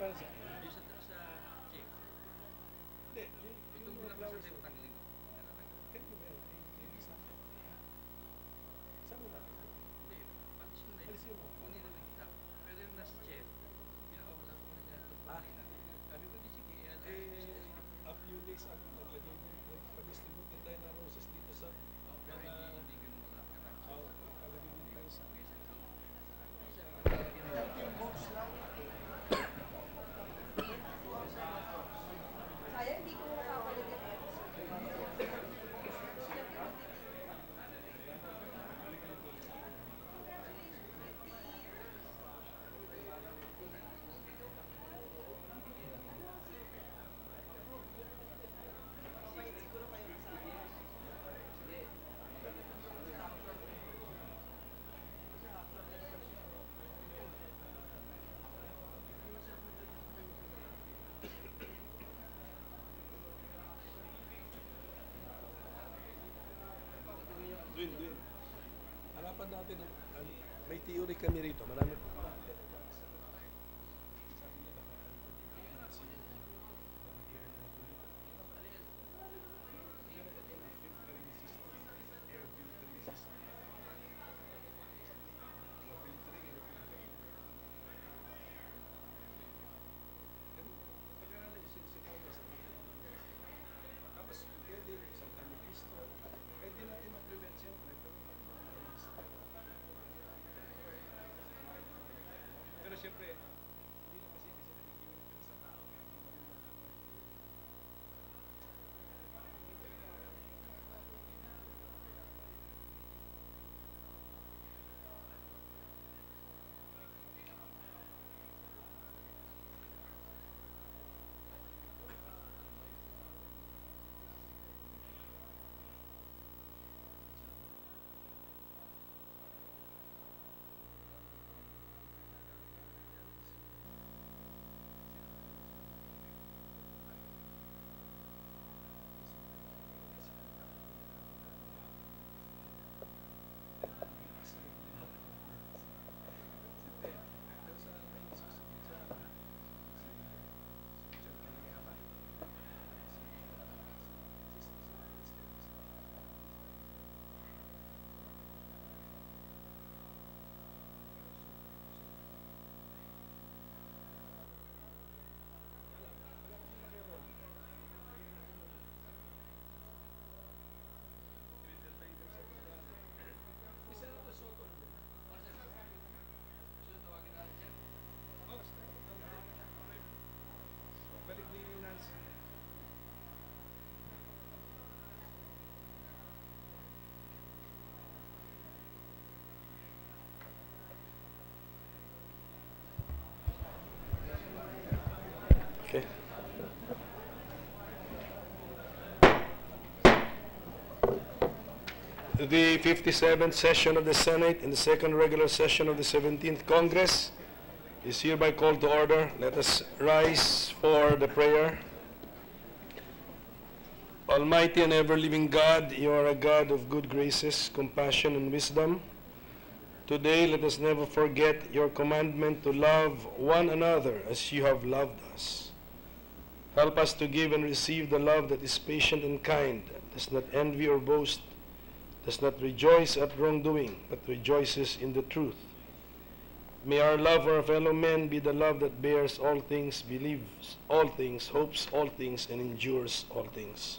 para sa Yung sa chief. Hindi, Itong muna pa sa tangling. Can you wear it? Saan mo natin? Hindi, patis mo na yun. Alisin mo. Kunin na lang kita. Pero yung nasa chief, pinakausap ko rin yan itong kanina. Sabi ko, di sige, A few days ago, nagpa-distribute din tayo ng roses dito sa pero hindi ganun wala ka lang. kalagay din tayo sa Kaya hindi ko makapaligid. Doon. Harapan natin may theory kami rito. Marami. Pero siyempre, hindi na kasi bisa nagiging sa tao. Balik ni Nancy. Okay. The 57th session of the Senate in the second regular session of the 17th Congress is hereby called to order. Let us rise for the prayer. Almighty and ever-living God, you are a God of good graces, compassion, and wisdom. Today, let us never forget your commandment to love one another as you have loved us. Help us to give and receive the love that is patient and kind, does not envy or boast, does not rejoice at wrongdoing, but rejoices in the truth. May our love for our fellow men be the love that bears all things, believes all things, hopes all things, and endures all things.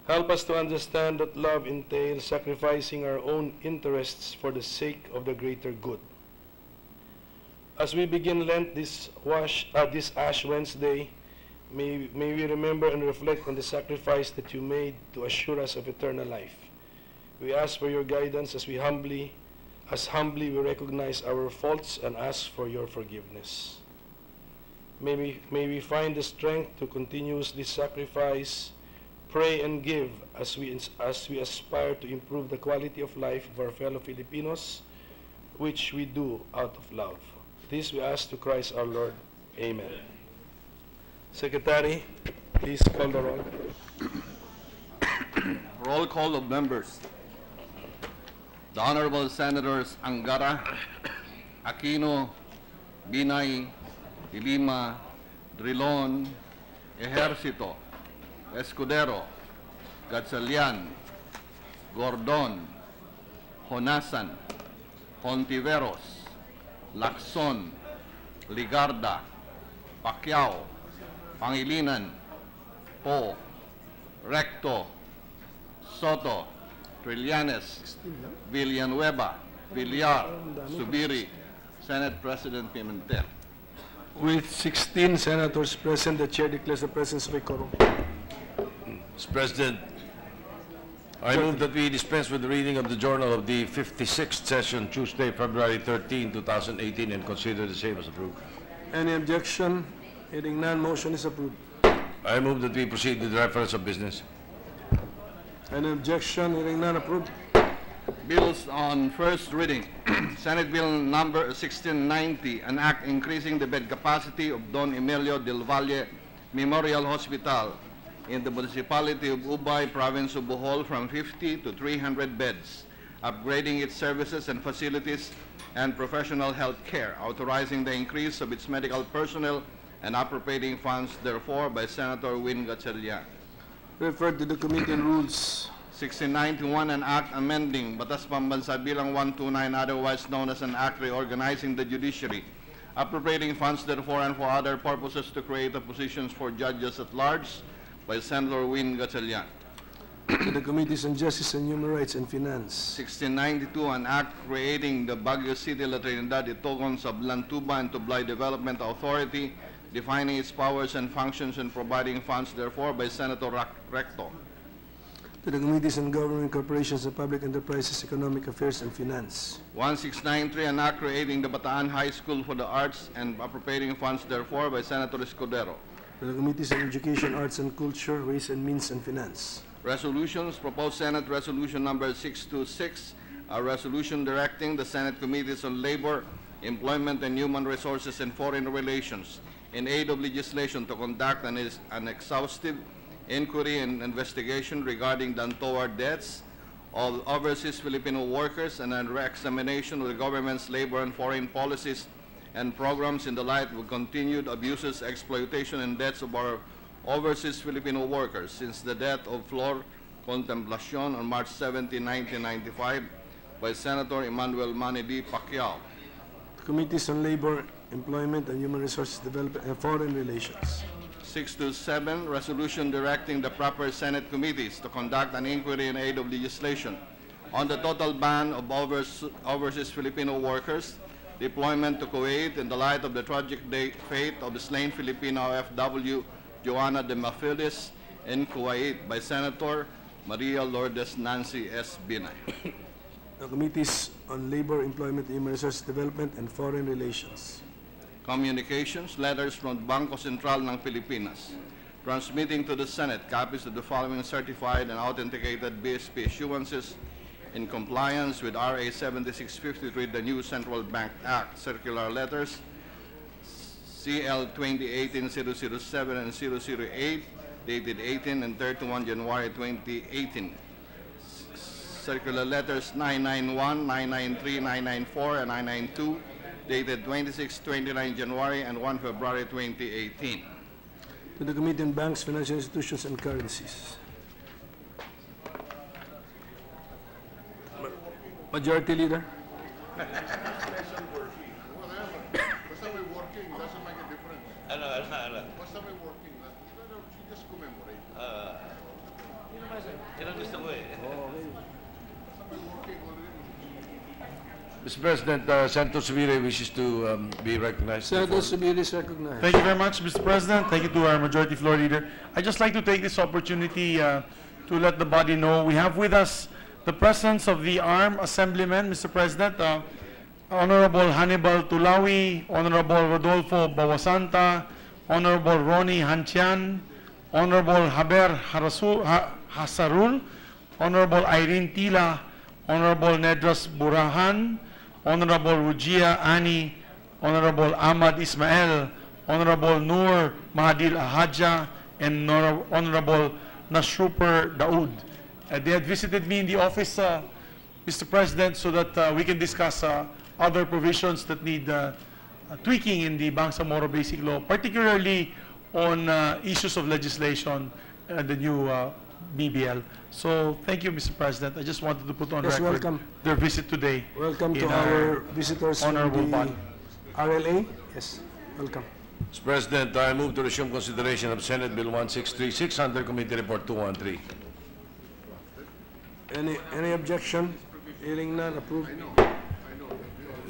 Help us to understand that love entails sacrificing our own interests for the sake of the greater good. As we begin Lent this Ash Wednesday, may we remember and reflect on the sacrifice that you made to assure us of eternal life. We ask for your guidance as humbly we recognize our faults and ask for your forgiveness. May we find the strength to continuously sacrifice, pray, and give as we aspire to improve the quality of life of our fellow Filipinos, which we do out of love. This we ask to Christ our Lord. Amen. Secretary, please call the roll. Roll call of members. The Honorable Senators Angara, Aquino, Binay, Ilima, Drilon, Ejercito, Escudero, Gatchalian, Gordon, Honasan, Hontiveros, Lacson, Ligarda, Pacquiao, Pangilinan, Po, Recto, Soto, Trillanes, Villanueva, Villar, Subiri, Senate President Pimentel. With 16 senators present, the chair declares the presence of a quorum. Mr. President, I move that we dispense with the reading of the journal of the 56th session, Tuesday, February 13, 2018, and consider the same as approved. Any objection? Hearing none, motion is approved. I move that we proceed with the reference of business. Any objection? Hearing none, approved. Bills on first reading. Senate Bill number 1690, an act increasing the bed capacity of Don Emilio del Valle Memorial Hospital in the municipality of Ubay, province of Bohol, from 50 to 300 beds, upgrading its services and facilities and professional health care, authorizing the increase of its medical personnel and appropriating funds therefore by Senator Win Gatchalian. Referred to the Committee on Rules. 1691, an act amending Batas Pambansa Bilang 129, otherwise known as an act reorganizing the judiciary, appropriating funds therefore and for other purposes to create the positions for judges at large by Senator Win Gatchalian. To the Committees on Justice and Human Rights and Finance. 1692, an act creating the Baguio City, La Trinidad, Itogon, Sablantuba, and Tublay Development Authority, defining its powers and functions and providing funds therefore by Senator Recto. To the Committees on Government, Corporations and Public Enterprises, Economic Affairs and Finance. 1693, an act creating the Bataan High School for the Arts and appropriating funds therefore by Senator Escudero. To the Committees on Education, Arts and Culture, Ways and Means and Finance. Resolutions. Proposed Senate Resolution number 626, a resolution directing the Senate Committees on Labor, Employment and Human Resources and Foreign Relations in aid of legislation to conduct an exhaustive inquiry and investigation regarding the untoward deaths of overseas Filipino workers and a re-examination of the government's labor and foreign policies and programs in the light of continued abuses, exploitation, and deaths of our overseas Filipino workers since the death of Flor Contemplacion on March 17, 1995 by Senator Emmanuel Manny D. Pacquiao. Committees on Labor, Employment and Human Resources Development and Foreign Relations. 627, resolution directing the proper Senate committees to conduct an inquiry in aid of legislation on the total ban of overseas Filipino workers, deployment to Kuwait in the light of the tragic fate of the slain Filipino OFW Joanna de Mafilis in Kuwait by Senator Maria Lourdes Nancy S. Binay. The Committees on Labor, Employment and Human Resources Development and Foreign Relations. Communications, letters from Bangko Sentral ng Pilipinas, transmitting to the Senate copies of the following certified and authenticated BSP issuances in compliance with RA 7653, the new Central Bank Act, circular letters CL 2018-007 and 008, dated 18 and 31 January 2018. Circular letters 991, 993, 994, and 992, dated 26, 29 January and 1 February 2018. To the Committee on Banks, Financial Institutions and Currencies. Majority Leader. Basta may working, doesn't make a difference. Basta may working, she just commemorate. Yun ang gusto ko eh. Mr. President, Senator Subiri wishes to be recognized. Senator Subiri is recognized. Thank you very much, Mr. President. Thank you to our Majority Floor Leader. I'd just like to take this opportunity to let the body know we have with us the presence of the armed assemblymen, Mr. President, Honorable Hannibal Tulawi, Honorable Rodolfo Bawasanta, Honorable Ronnie Hanchian, Honorable Haber Hasarul, Honorable Irene Tila, Honorable Nedras Burahan, Honorable Rujia Ani, Honorable Ahmad Ismail, Honorable Noor Mahadil Ahadja, and Honorable Nasruper Daoud. They had visited me in the office, Mr. President, so that we can discuss other provisions that need tweaking in the Bangsamoro Basic Law, particularly on issues of legislation, the new BBL. So thank you, Mr. President. I just wanted to put on Yes, record welcome. their visit today. Welcome to in our visitors from honorable the body. RLA. Yes, welcome. Mr. President, I move to resume consideration of Senate Bill 1636 under Committee Report 213. Any objection? Hearing none, approved.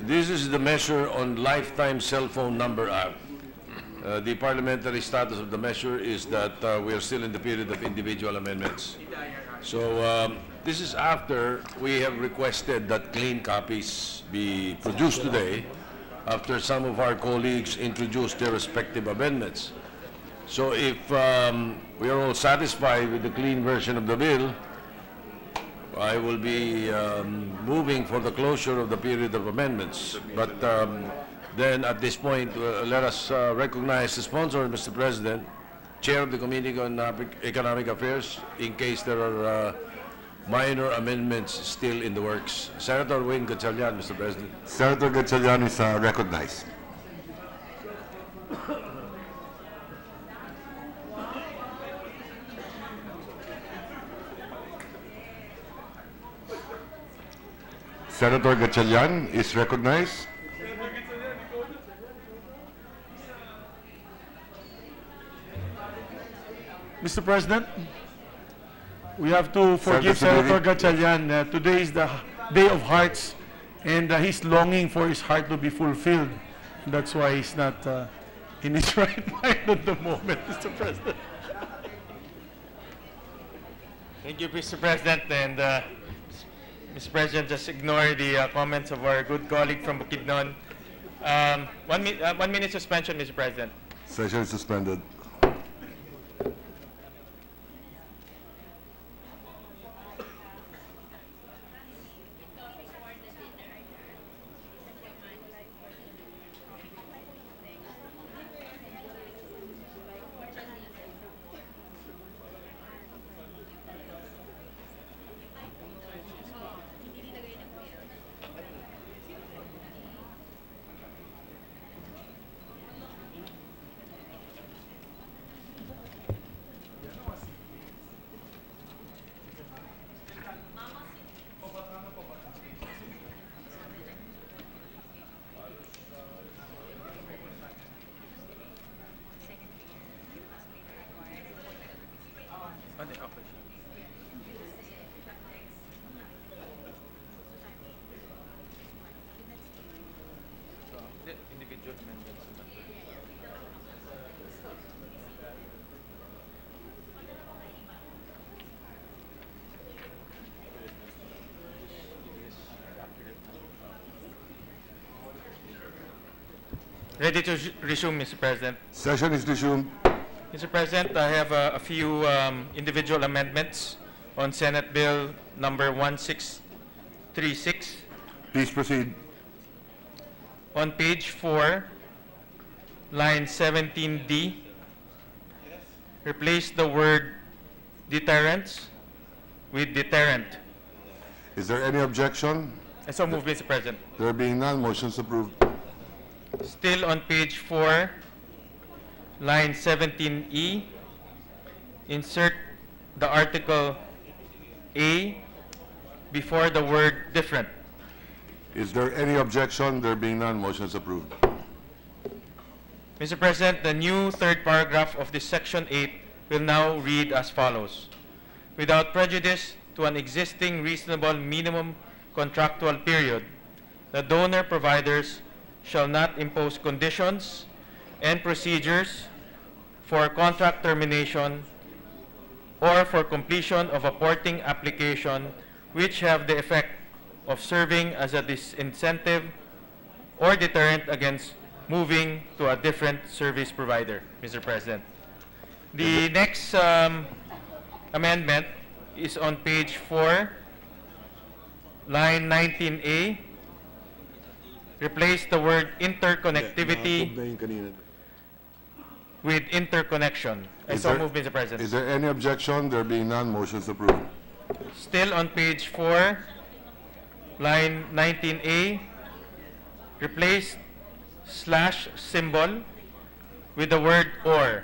This is the measure on Lifetime Cell Phone Number Act. The parliamentary status of the measure is that we are still in the period of individual amendments. So this is after we have requested that clean copies be produced today after some of our colleagues introduced their respective amendments. So if we are all satisfied with the clean version of the bill, I will be moving for the closure of the period of amendments. But then at this point, let us recognize the sponsor, Mr. President, Chair of the Committee on Economic Affairs, in case there are minor amendments still in the works. Senator Wayne Gatchalian, Mr. President. Senator Gatchalian is recognized. Senator Gatchalian is recognized. Mr. President, we have to forgive Senator Gatchalian. Today is the Day of Hearts, and he's longing for his heart to be fulfilled. That's why he's not in his right mind at the moment, Mr. President. Thank you, Mr. President. And Mr. President, just ignore the comments of our good colleague from Bukidnon. 1 minute suspension, Mr. President. Session is suspended. Individual amendments. Ready to resume, Mr. President. Session is resumed. Mr. President, I have a few individual amendments on Senate Bill number 1636. Please proceed. On page 4, line 17D, replace the word deterrence with deterrent. Is there any objection? I so move, Mr. President. There being none, motion is approved. Still on page 4, line 17E, insert the article A before the word different. Is there any objection? There being none, motion is approved. Mr. President, the new third paragraph of this Section 8 will now read as follows. Without prejudice to an existing reasonable minimum contractual period, the donor providers shall not impose conditions and procedures for contract termination or for completion of a porting application which have the effect of serving as a disincentive or deterrent against moving to a different service provider, Mr. President. The next amendment is on page 4, line 19A. Replace the word interconnectivity with interconnection. I so move, Mr. President. Is there any objection? There being none, motion is approved. Still on page 4, line 19A, replace slash symbol with the word or.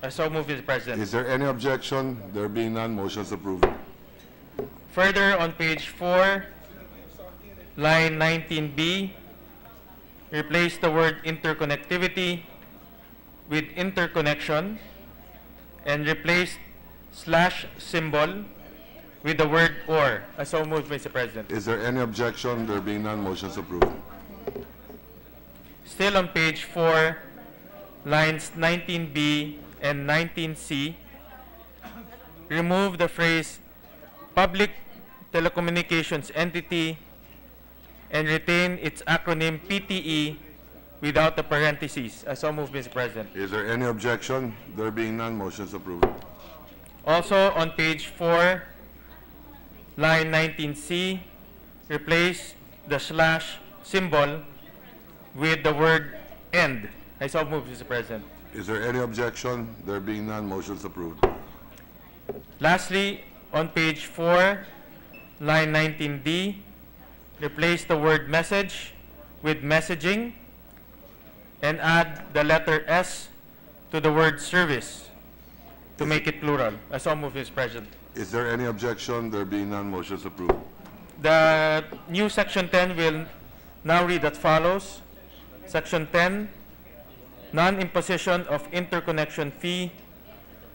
I so move, Mr. President. Is there any objection? There being none, motion is approved. Further, on page 4, line 19B, replace the word interconnectivity with interconnection and replace slash symbol with the word or. I so move, Mr. President. Is there any objection? There being none, motion is approved. Still on page 4, lines 19B and 19C, remove the phrase public telecommunications entity and retain its acronym PTE without the parentheses. I so move, Mr. President. Is there any objection? There being none, motion is approved. Also on page 4, line 19C, replace the slash symbol with the word end. I so move, Mr. President. Is there any objection? There being none, motion is approved. Lastly, on page 4, line 19D, replace the word message with messaging and add the letter S to the word service to make it plural. I so move, Mr. President. Is there any objection? There being none, motion is approved. The new Section 10 will now read as follows. Section 10, non-imposition of interconnection fee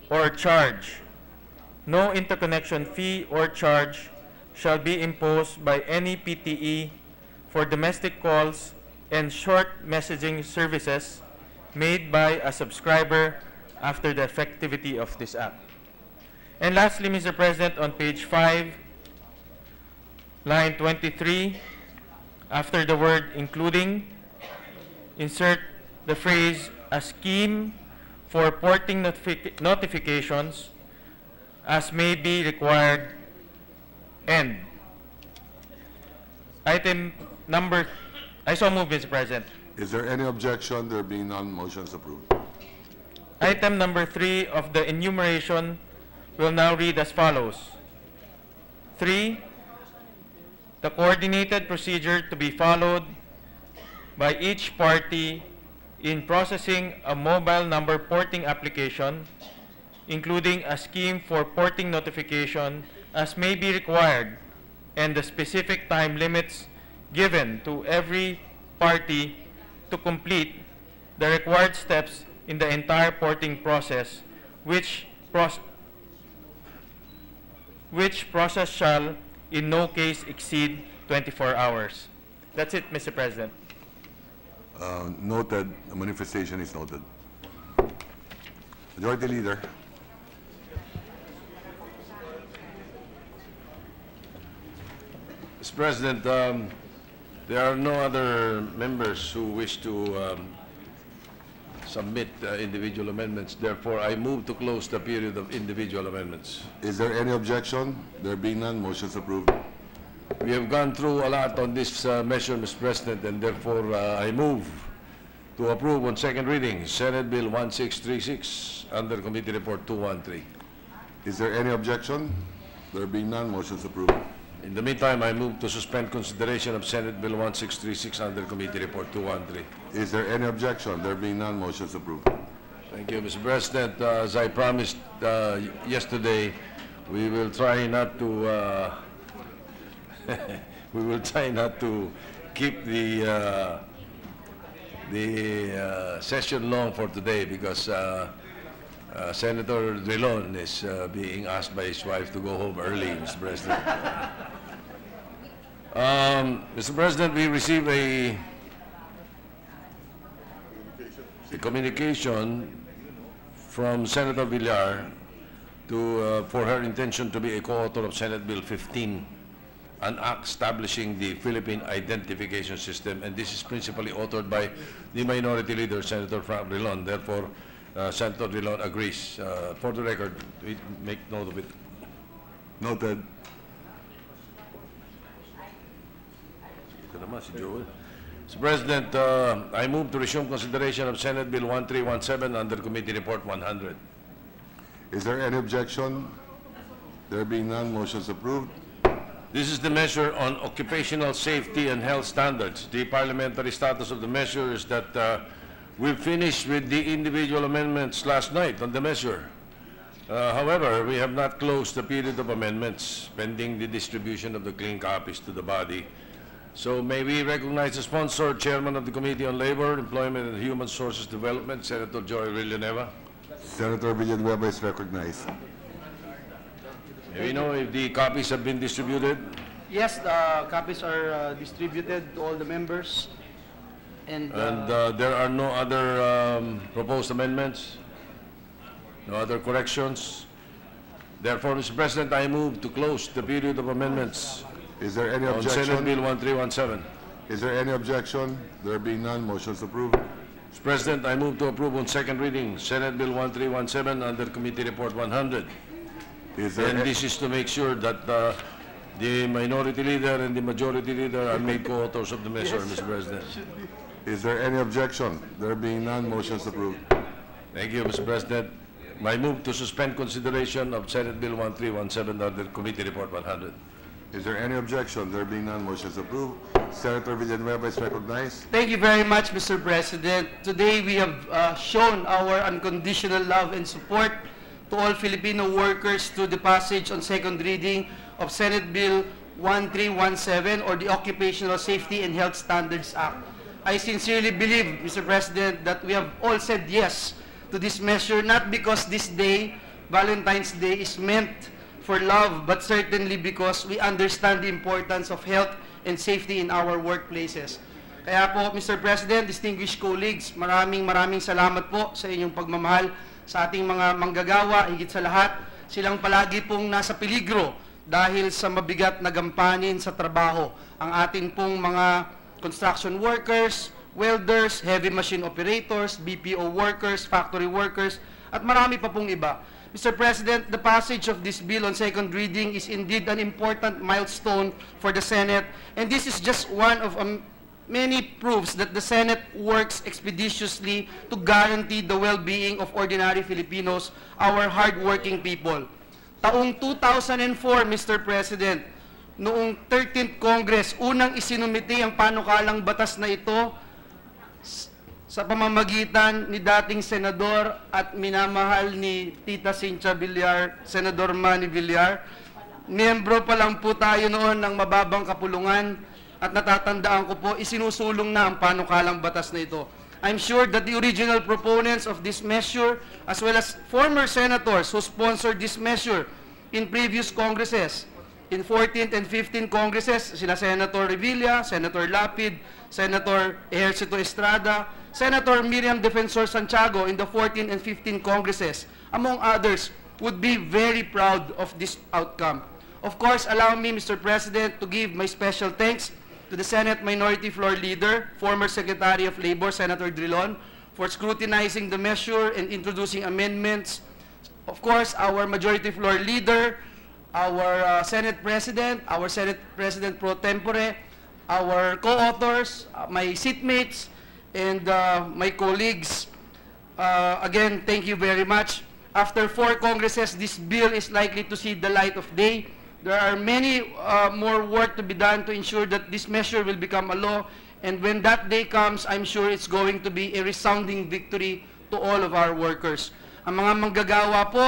or charge. No interconnection fee or charge shall be imposed by any PTE for domestic calls and short messaging services made by a subscriber after the effectivity of this act. And lastly, Mr. President, on page 5, line 23, after the word including, insert the phrase a scheme for porting notifications as may be required and item number, I so move, Mr. President. Is there any objection? There being none, motion is approved. Item number 3 of the enumeration will now read as follows. 3, the coordinated procedure to be followed by each party in processing a mobile number porting application, including a scheme for porting notification as may be required, and the specific time limits given to every party to complete the required steps in the entire porting process, which process shall in no case exceed 24 hours. That's it, Mr. President. Noted. The manifestation is noted. Majority Leader. Mr. President, there are no other members who wish to submit individual amendments. Therefore, I move to close the period of individual amendments. Is there any objection? There being none, motion is approved. We have gone through a lot on this measure, Mr. President, and therefore I move to approve on second reading Senate Bill 1636 under Committee Report 213. Is there any objection? There being none, motion is approved. In the meantime, I move to suspend consideration of Senate Bill 1636 under Committee Report 213. Is there any objection? There being none, motion is approved. Thank you, Mr. President. As I promised yesterday, we will try not to keep the session long for today because Senator Drilon is being asked by his wife to go home early, Mr. President. Mr. President, we received a communication from Senator Villar for her intention to be a co-author of Senate Bill 15, an act establishing the Philippine Identification System, and this is principally authored by the Minority Leader, Senator Frank Drilon. Therefore, Senator Drilon agrees. For the record, we make note of it. Noted. Mr. President, I move to resume consideration of Senate Bill 1317 under Committee Report 100. Is there any objection? There being none, motion is approved. This is the measure on occupational safety and health standards. The parliamentary status of the measure is that we finished with the individual amendments last night on the measure. However, we have not closed the period of amendments pending the distribution of the clean copies to the body. So may we recognize the sponsor, Chairman of the Committee on Labor, Employment and Human Sources Development, Senator Joy Villanueva. Senator Villanueva is recognized. May we know if the copies have been distributed? Yes, the copies are distributed to all the members. And There are no other proposed amendments? No other corrections? Therefore, Mr. President, I move to close the period of amendments Is there any on Senate objection? Bill 1317. Is there any objection? There being none, motion is approved. Mr. President, I move to approve on second reading Senate Bill 1317 under Committee Report 100. Is there, And this is to make sure that the minority leader and the majority leader are made co-authors of the measure, Mr. President. is there any objection? There being none, motion is approved. Thank you, Mr. President. I move to suspend consideration of Senate Bill 1317 under Committee Report 100. Is there any objection? There being none, motion is approved. Senator Villanueva is recognized. thank you very much, Mr. President. Today we have shown our unconditional love and support to all Filipino workers through the passage on second reading of Senate Bill 1317 or the Occupational Safety and Health Standards Act. I sincerely believe, Mr. President, that we have all said yes to this measure, not because this day, Valentine's Day, is meant for love, but certainly because we understand the importance of health and safety in our workplaces. Kaya po, Mr. President, distinguished colleagues, maraming salamat po sa inyong pagmamahal sa ating mga manggagawa. Higit sa lahat, silang palagi pong nasa peligro dahil sa mabigat na gampanin sa trabaho. Ang ating pong mga construction workers, welders, heavy machine operators, BPO workers, factory workers, at marami pa pong iba. Mr. President, the passage of this bill on second reading is indeed an important milestone for the Senate, and this is just one of many proofs that the Senate works expeditiously to guarantee the well-being of ordinary Filipinos, our hard-working people. Taong 2004, Mr. President, noong 13th Congress, unang isinumiti ang panukalang batas na ito sa pamamagitan ni dating senador at minamahal ni Tita Cynthia Villar, Senador Manny Villar. Miyembro pa lang po tayo noon ng mababang kapulungan at natatandaan ko po, isinusulong na ang panukalang batas na ito. I'm sure that the original proponents of this measure, as well as former senators who sponsored this measure in previous Congresses, in 14th and 15th Congresses, sila Senator Revilla, Senator Lapid, Senator Ejercito Estrada, Senator Miriam Defensor Santiago in the 14th and 15th Congresses, among others, would be very proud of this outcome. Of course, allow me, Mr. President, to give my special thanks to the Senate Minority Floor Leader, former Secretary of Labor, Senator Drilon, for scrutinizing the measure and introducing amendments. Of course, our Majority Floor Leader, our Senate President Pro Tempore, our co-authors, my seatmates, and my colleagues. Again, thank you very much. After 4 Congresses, this bill is likely to see the light of day. There are many more work to be done to ensure that this measure will become a law. And when that day comes, I'm sure it's going to be a resounding victory to all of our workers. Ang mga manggagawa po,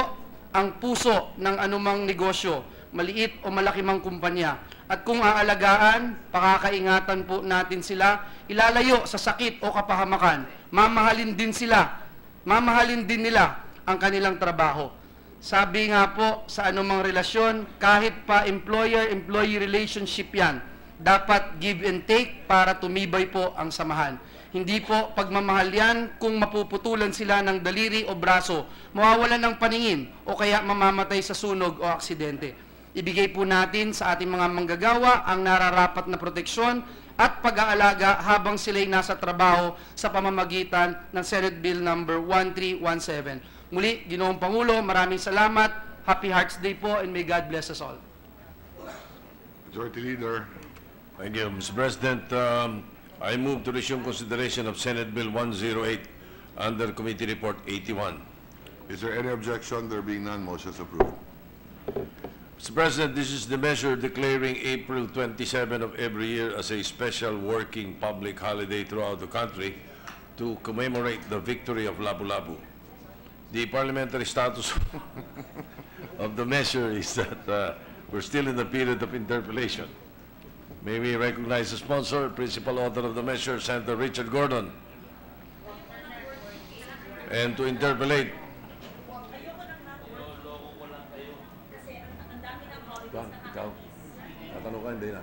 ang puso ng anumang negosyo, maliit o malaki mang kumpanya. At kung aalagaan, pakakaingatan po natin sila, ilalayo sa sakit o kapahamakan. Mamahalin din nila ang kanilang trabaho. Sabi nga po sa anumang relasyon, kahit pa employer-employee relationship yan, dapat give and take para tumibay po ang samahan. Hindi po pagmamahal yan kung mapuputulan sila ng daliri o braso, mawawalan ng paningin o kaya mamamatay sa sunog o aksidente. Ibigay po natin sa ating mga manggagawa ang nararapat na proteksyon at pag-aalaga habang sila'y nasa trabaho sa pamamagitan ng Senate Bill number 1317. Muli, Ginoong Pangulo, maraming salamat. Happy Hearts Day po and may God bless us all. Majority Leader. Thank you, Mr. President. I move to resume consideration of Senate Bill 108 under Committee Report 81. Is there any objection? There being none, motion is approved. Mr. President, this is the measure declaring April 27 of every year as a special working public holiday throughout the country to commemorate the victory of Lapu-Lapu. The parliamentary status of the measure is that we're still in the period of interpellation. May we recognize the sponsor, principal author of the measure, Senator Richard Gordon. And to interpellate, ikaw, tatanong ka, hindi na.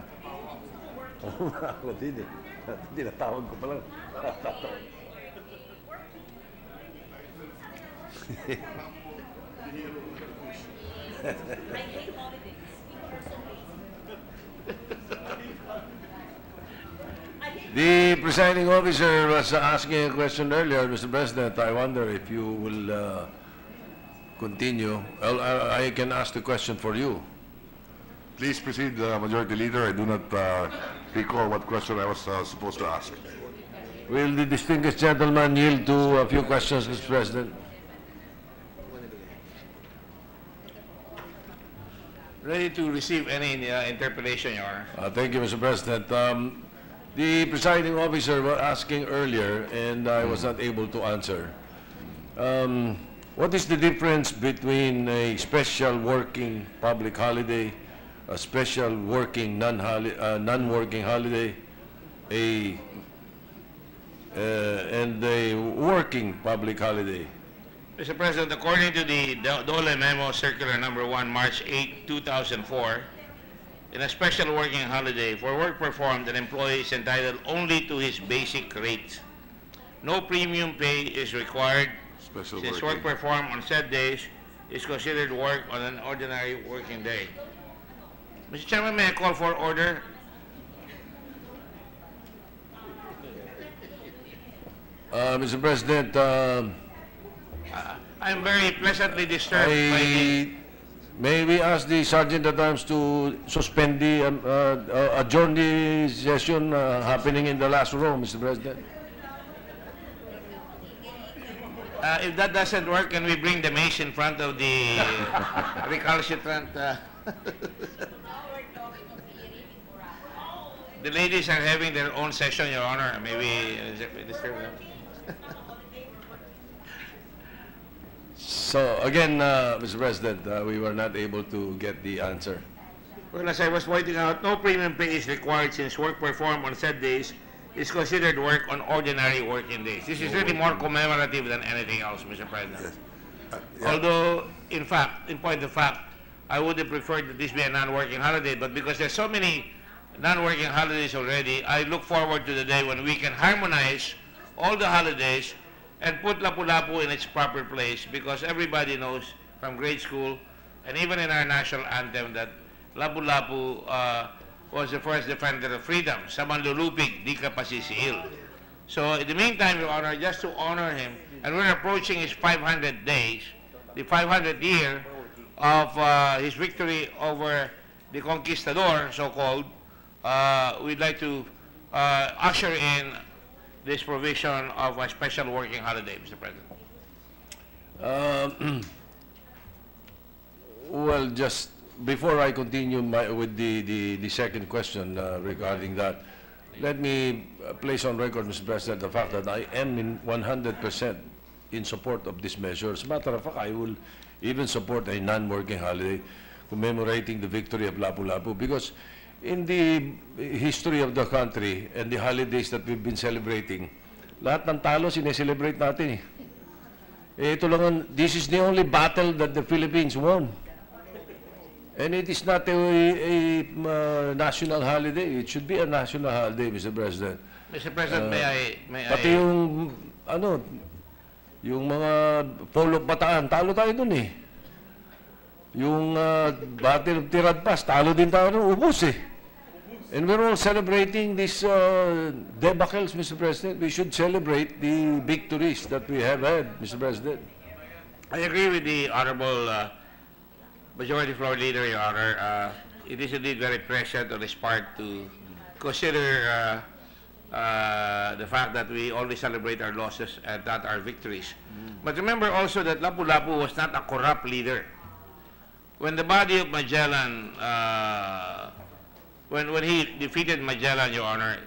Ako din eh. Tinatawag ko pa lang. The presiding officer was asking a question earlier, Mr. President. I wonder if you will continue. Well, I can ask the question for you. Please proceed, Majority Leader. I do not recall what question I was supposed to ask. Will the distinguished gentleman yield to a few questions, Mr. President? Ready to receive any interpellation, Your Honor. Thank you, Mr. President. The presiding officer was asking earlier, and I was not able to answer. What is the difference between a special working public holiday, a special working non-working holiday, and a working public holiday? Mr. President, according to the Dole Memo Circular Number 1, March 8, 2004, in a special working holiday, for work performed, an employee is entitled only to his basic rate. No premium pay is required since work performed on said days is considered work on an ordinary working day. Mr. Chairman, may I call for order? Mr. President, I'm very pleasantly disturbed by the... May we ask the Sergeant at Arms to suspend the, adjourn the session happening in the last row, Mr. President? If that doesn't work, can we bring the mace in front of the recalcitrant? The ladies are having their own session, Your Honor. May we disturb them? So, again, Mr. President, we were not able to get the answer. Well, as I was pointing out, no premium pay is required since work performed on said days is considered work on ordinary working days. This is really more commemorative than anything else, Mr. President. Although, in fact, in point of fact, I would have preferred that this be a non-working holiday, but because there's so many non-working holidays already, I look forward to the day when we can harmonize all the holidays and put Lapu-Lapu in its proper place, because everybody knows from grade school and even in our national anthem that Lapu-Lapu was the first defender of freedom. Sa manlulupig, di ka pasisiil. So in the meantime, Your Honor, just to honor him, and we're approaching his 500 days, the 500th year of his victory over the conquistador, so-called, we'd like to usher in this provision of a special working holiday, Mr. President. Well, just before I continue with the second question regarding that, let me place on record, Mr. President, the fact that I am in 100% in support of this measure. As a matter of fact, I will even support a non-working holiday commemorating the victory of Lapu-Lapu, because in the history of the country and the holidays that we've been celebrating, lahat ng talo sineselebrate natin eh. Ito lang, this is the only battle that the Philippines won. And it is not a national holiday. It should be a national holiday, Mr. President. Mr. President, Pati yung, yung mga polo bataan, talo tayo dun eh. Yung Battle of Tiradpas, talo din tayo dun, ubos eh. And we're all celebrating these debacles, Mr. President. We should celebrate the victories that we have had, Mr. President. I agree with the Honorable Majority Floor Leader, Your Honor. It is indeed very prescient on his part to consider the fact that we always celebrate our losses and not our victories. But remember also that Lapu-Lapu was not a corrupt leader. when the body of Magellan, when he defeated Magellan, Your Honor,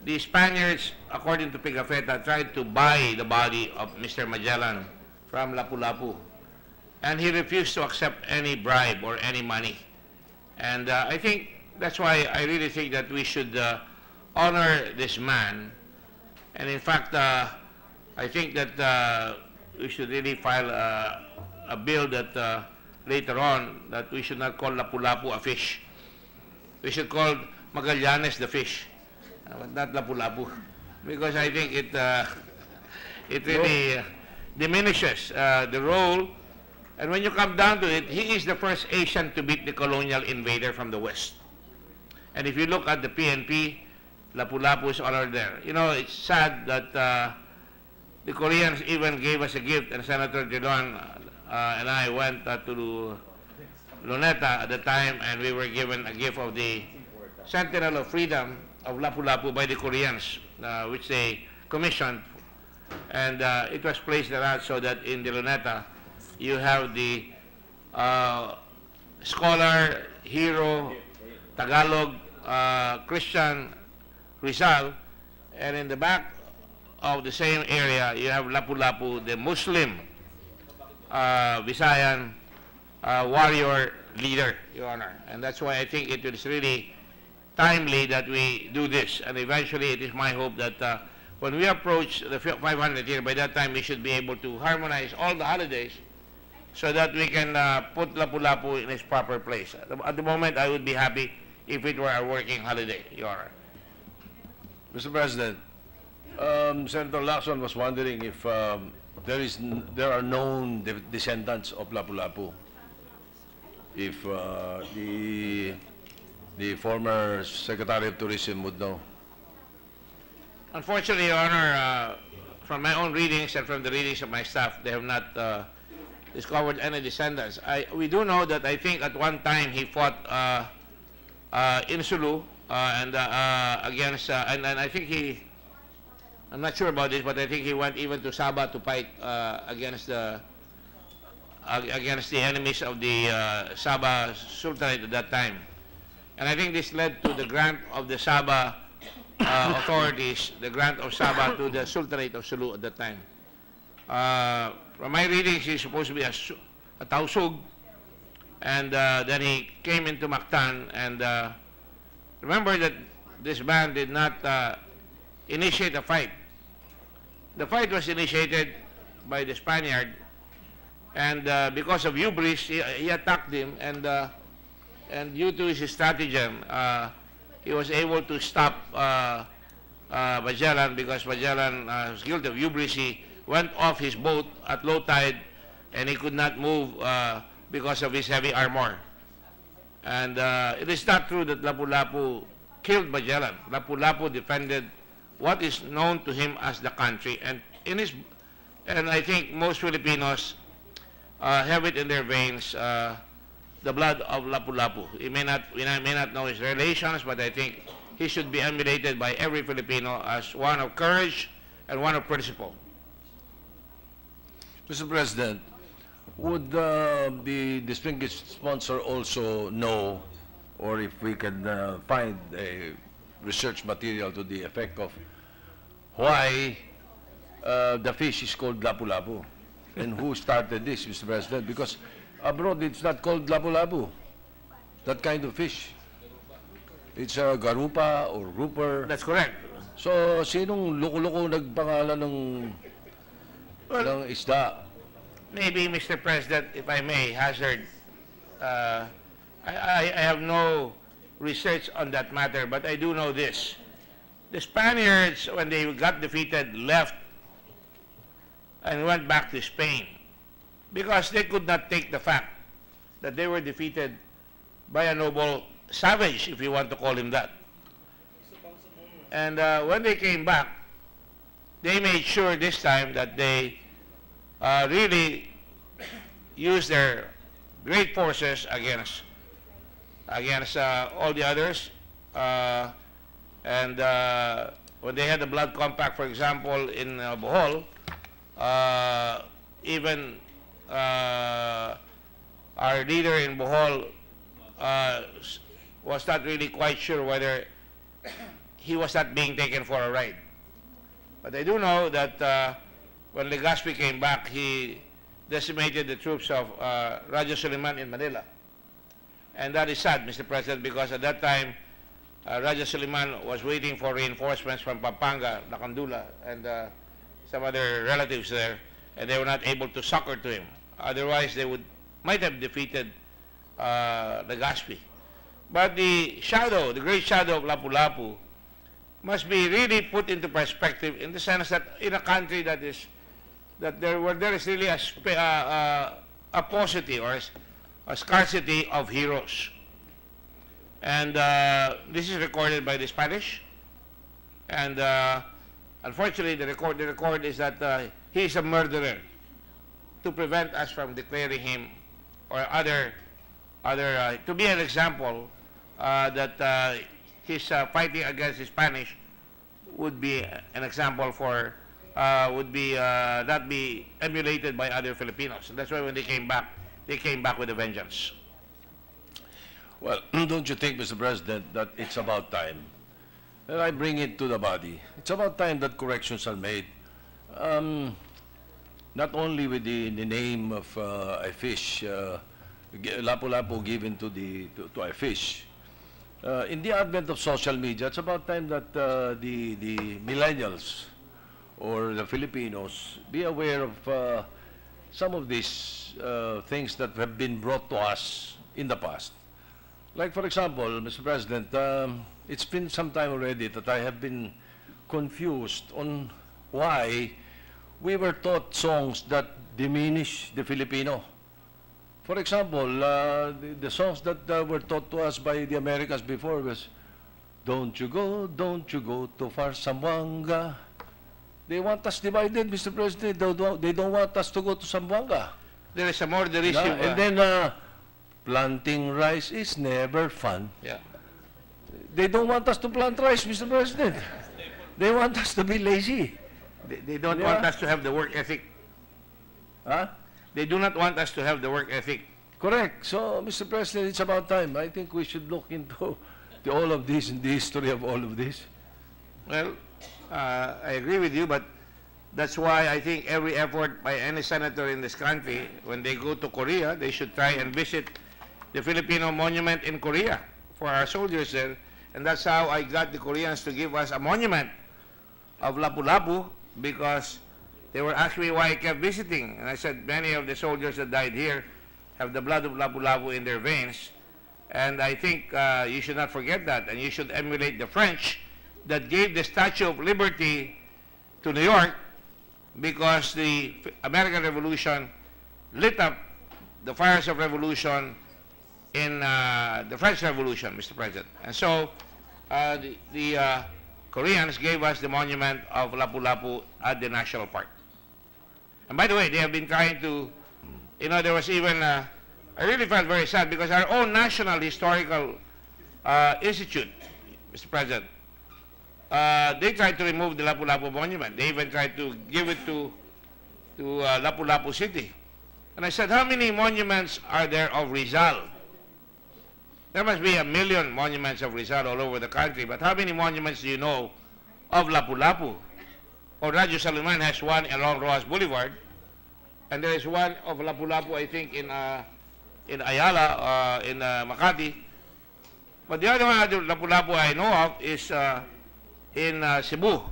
the Spaniards, according to Pigafetta, tried to buy the body of Mr. Magellan from Lapu-Lapu. And he refused to accept any bribe or any money. And I think that's why I really think that we should honor this man. And in fact, I think that we should really file a bill that later on that we should not call Lapu-Lapu a fish. We should call Magallanes the fish, but not Lapu-Lapu, because I think it really diminishes the role. And when you come down to it, he is the first Asian to beat the colonial invader from the West. And if you look at the PNP, Lapu-Lapu is honored there. You know, it's sad that the Koreans even gave us a gift, and Senator Dillon and I went to Luneta at the time, and we were given a gift of the Sentinel of Freedom of Lapu-Lapu by the Koreans, which they commissioned. And it was placed around so that in the Luneta, you have the scholar, hero, Tagalog, Christian, Rizal, and in the back of the same area, you have Lapu-Lapu, the Muslim Visayan warrior leader, Your Honor. And that's why I think it is really timely that we do this. And eventually, it is my hope that when we approach the 500th year, by that time, we should be able to harmonize all the holidays so that we can put Lapu-Lapu in its proper place. At the moment, I would be happy if it were a working holiday, Your Honor. Mr. President, Senator Lacson was wondering if there are known descendants of Lapu-Lapu. If the former Secretary of Tourism would know. Unfortunately, Your Honor, from my own readings and from the readings of my staff, they have not discovered any descendants. We do know that I think at one time he fought in Sulu and against, and I think I'm not sure about this, but I think he went even to Sabah to fight against the enemies of the Sabah Sultanate at that time. And I think this led to the grant of the Sabah authorities, the grant of Sabah to the Sultanate of Sulu at that time. From my readings, he's supposed to be a Tausug, and then he came into Mactan, and remember that this man did not initiate a fight. The fight was initiated by the Spaniard, and because of hubris, he attacked him, and due to his stratagem, he was able to stop Magellan, because Magellan was guilty of hubris. He went off his boat at low tide, and he could not move because of his heavy armor. And it is not true that Lapu-Lapu killed Magellan. Lapu-Lapu defended what is known to him as the country, and I think most Filipinos have it in their veins, the blood of Lapu-Lapu. We may not know his relations, but I think he should be emulated by every Filipino as one of courage and one of principle. Mr. President, would the distinguished sponsor also know, or if we can find a research material to the effect of why the fish is called Lapu-Lapu, and who started this, Mr. President? Because abroad it's not called Lapu-Lapu, that kind of fish. It's a garupa or grouper. That's correct. So, sinong loko-loko nagpangalan ng isda? Maybe, Mr. President, if I may hazard, I have no research on that matter, but I do know this. The Spaniards, when they got defeated, left and went back to Spain because they could not take the fact that they were defeated by a noble savage, if you want to call him that. And when they came back, they made sure this time that they really used their great forces against all the others. And when they had the blood compact, for example, in Bohol, even our leader in Bohol was not really quite sure whether he was not being taken for a ride. But I do know that when Legazpi came back, he decimated the troops of Raja Suleiman in Manila. And that is sad, Mr. President, because at that time, Raja Suleiman was waiting for reinforcements from Pampanga, Lacandula, and some other relatives there, and they were not able to succor to him. Otherwise, they might have defeated Legazpi. But the shadow, the great shadow of Lapu-Lapu, must be really put into perspective in the sense that in a country that is where there is really a paucity or a scarcity of heroes. And this is recorded by the Spanish. And unfortunately, the record is that he is a murderer, to prevent us from declaring him or to be an example that his fighting against the Spanish would be an example for would be not be emulated by other Filipinos. And that's why when they came back with a vengeance. Well, don't you think, Mr. President, that it's about time? And I bring it to the body. It's about time that corrections are made. Not only with the name of a fish, Lapu-Lapu given to a fish. In the advent of social media, it's about time that the millennials or the Filipinos be aware of some of these things that have been brought to us in the past. Like, for example, Mr. President, it's been some time already that I have been confused on why we were taught songs that diminish the Filipino. For example, the songs that were taught to us by the Americans before was, don't you go too far, Zamboanga. They want us divided, Mr. President. They don't want us to go to Zamboanga. There is a more derisive... And then, planting rice is never fun. Yeah. They don't want us to plant rice, Mr. President. They want us to be lazy. They don't want us to have the work ethic. Huh? They do not want us to have the work ethic. Correct. So, Mr. President, it's about time. I think we should look into all of this and the history of all of this. Well, I agree with you, but that's why I think every effort by any senator in this country, when they go to Korea, they should try and visit the Filipino monument in Korea for our soldiers there. And that's how I got the Koreans to give us a monument of Lapu-Lapu, because they were actually why I kept visiting. And I said, many of the soldiers that died here have the blood of Lapu-Lapu in their veins. And I think you should not forget that. And you should emulate the French that gave the Statue of Liberty to New York, because the American Revolution lit up the fires of revolution in the French Revolution, Mr. President. And so the Koreans gave us the monument of Lapu-Lapu at the National Park. And by the way, they have been trying to, there was even, I really felt very sad because our own National Historical Institute, Mr. President, they tried to remove the Lapu-Lapu monument. They even tried to give it to Lapu-Lapu City. And I said, how many monuments are there of Rizal? There must be 1 million monuments of Rizal all over the country, but how many monuments do you know of Lapu-Lapu? Or Raja Suleiman has one along Rojas Boulevard, and there is one of Lapu-Lapu, I think, in Ayala, in Makati. But the other one of Lapu-Lapu I know of is in Cebu,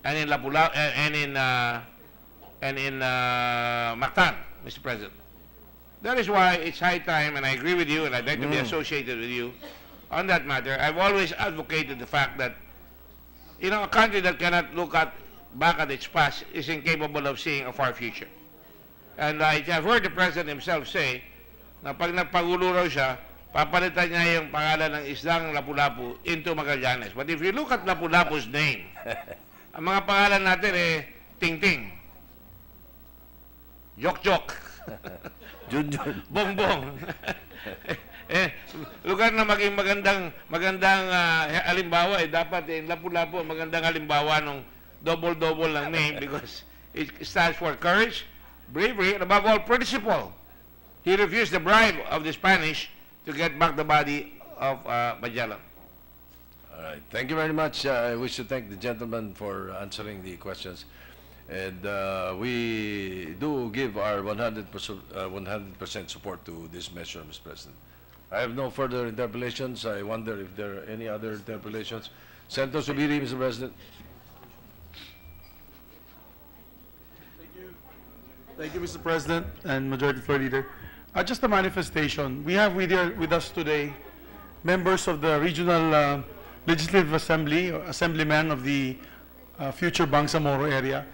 and in Lapu-Lapu, and in Mactan, Mr. President. That is why it's high time, and I agree with you, and I'd like to be associated with you on that matter. I've always advocated the fact that, a country that cannot look back at its past is incapable of seeing a far future. And I've heard the President himself say na pag nagpagulo raw siya, papalitan niya yung pangalan ng isdang Lapu-Lapu into Magallanes. But if you look at Lapu-Lapu's name, ang mga pangalan natin Ting-Ting, Jok-Jok, Jun-Jun, Bongbong. Lugar na maging magandang halimbawa, dapat Lapu-Lapu magandang halimbawa ng double-double ng name because it stands for courage, bravery, and above all, principle. he refused the bribe of the Spanish to get back the body of Magellan. All right. Thank you very much. I wish to thank the gentleman for answering the questions. And we do give our 100% support to this measure, Mr. President. I have no further interpellations. I wonder if there are any other interpellations. Senator Subiri, Mr. President. Thank you, Mr. President and Majority Floor Leader. Just a manifestation. We have with us today members of the Regional Legislative Assembly, or assemblymen of the future Bangsamoro area.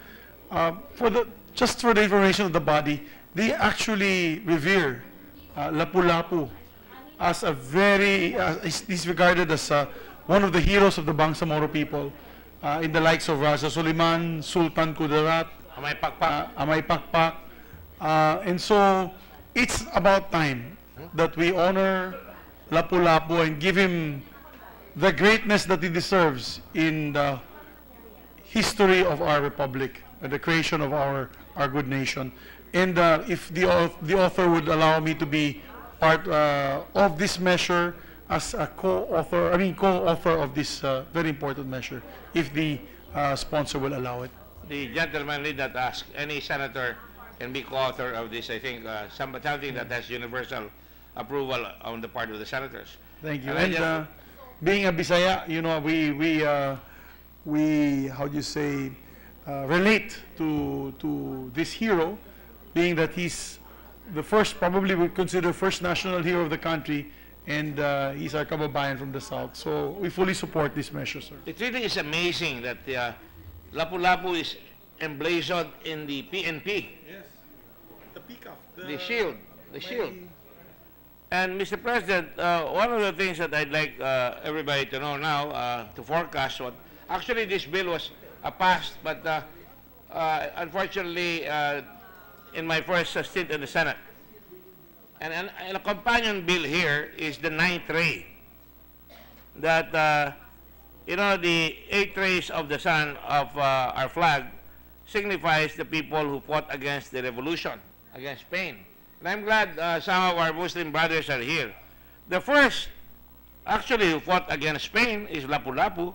Just for the information of the body, they actually revere Lapu-Lapu as a very, he's regarded as one of the heroes of the Bangsamoro people, in the likes of Raja Suleiman, Sultan Kudarat, Amay Pakpak. And so it's about time that we honor Lapu-Lapu and give him the greatness that he deserves in the history of our republic, the creation of our good nation. And if the author would allow me to be part of this measure as a co-author of this very important measure, if the sponsor will allow it. The gentleman need not ask. Any senator can be co-author of this. I think something that has universal approval on the part of the senators. Thank you. And being a Bisaya, you know, we how do you say, relate to this hero, being that he's the first, probably we consider first national hero of the country, and he's our kababayan from the south. So we fully support this measure, sir. It really is amazing that Lapu-Lapu is emblazoned in the PNP. Yes, the peacock, the shield. And Mr. President, one of the things that I'd like everybody to know now, to forecast what, actually this bill was passed, but unfortunately in my first stint in the Senate. And a companion bill here is the 9th ray. That, you know, the 8 rays of the sun of our flag signifies the people who fought against the revolution, against Spain. And I'm glad some of our Muslim brothers are here. The first, actually, who fought against Spain is Lapu-Lapu.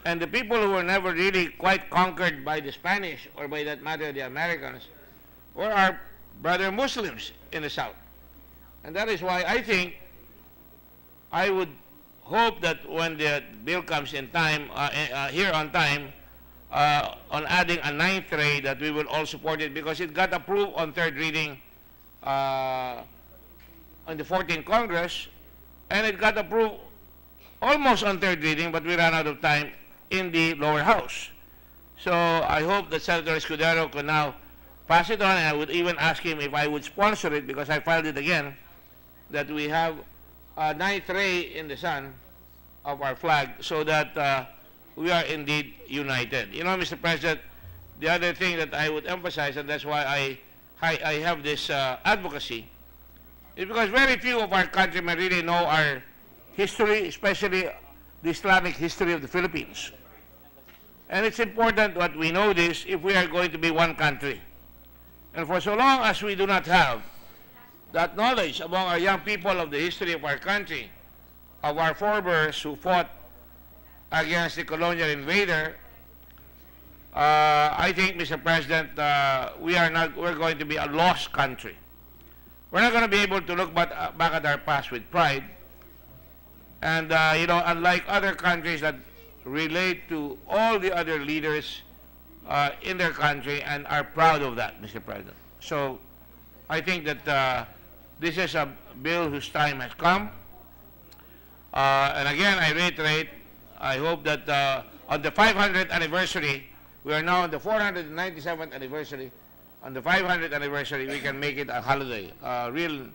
And the people who were never really quite conquered by the Spanish, or by that matter, the Americans, were our brother Muslims in the South. And that is why I think I would hope that when the bill comes in time, here on time, on adding a 9th ray, that we will all support it, because it got approved on 3rd reading on the 14th Congress, and it got approved almost on 3rd reading, but we ran out of time in the lower house. So I hope that Senator Escudero could now pass it on, and I would even ask him if I would sponsor it, because I filed it again, that we have a 9th ray in the sun of our flag, so that we are indeed united. You know, Mr. President, the other thing that I would emphasize, and that's why I have this advocacy, is because very few of our countrymen really know our history, especially the Islamic history of the Philippines. And it's important that we know this if we are going to be one country. And for so long as we do not have that knowledge among our young people of the history of our country, of our forebears who fought against the colonial invader, I think, Mr. President, we're going to be a lost country. We're not going to be able to look back at our past with pride. And, you know, unlike other countries that relate to all the other leaders in their country and are proud of that, Mr. President. So I think that this is a bill whose time has come. And again, I reiterate, I hope that on the 500th anniversary, we are now on the 497th anniversary. On the 500th anniversary, we can make it a holiday, a real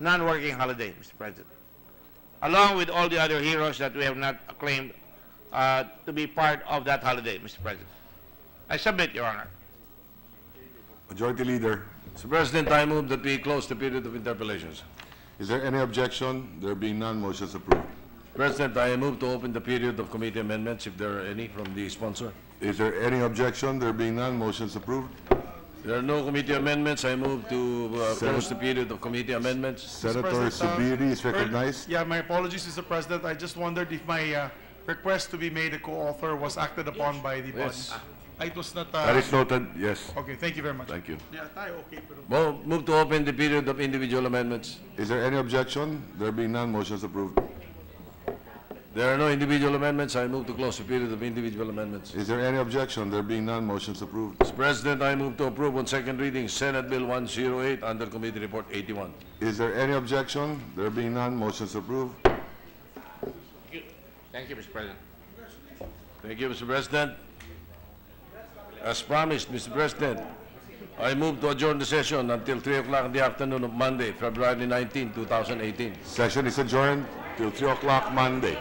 non-working holiday, Mr. President, along with all the other heroes that we have not acclaimed to be part of that holiday, Mr. President. I submit, Your Honor. Majority Leader. Mr. President, I move that we close the period of interpellations. Is there any objection? There being none, motion is approved. President, I move to open the period of committee amendments, if there are any from the sponsor. Is there any objection? There being none, motion is approved. There are no committee amendments. I move to close the period of committee amendments. Senator President, Subiri is recognized. Yeah, my apologies, Mr. President. I just wondered if my request to be made a co-author was acted upon by the body. Yes. It was not... That is noted, yes. Okay, thank you very much. Thank you. Yeah, tayo okay, pero... Move to open the period of individual amendments. Is there any objection? There being none, motion is approved. There are no individual amendments. I move to close the period of individual amendments. Is there any objection? There being none, motion is approved. Mr. President, I move to approve on second reading Senate Bill 108 under Committee Report 81. Is there any objection? There being none, motion is approved. Thank you, Mr. President. Thank you, Mr. President. As promised, Mr. President, I move to adjourn the session until 3 o'clock in the afternoon of Monday, February 19, 2018. Session is adjourned till 3 o'clock Monday.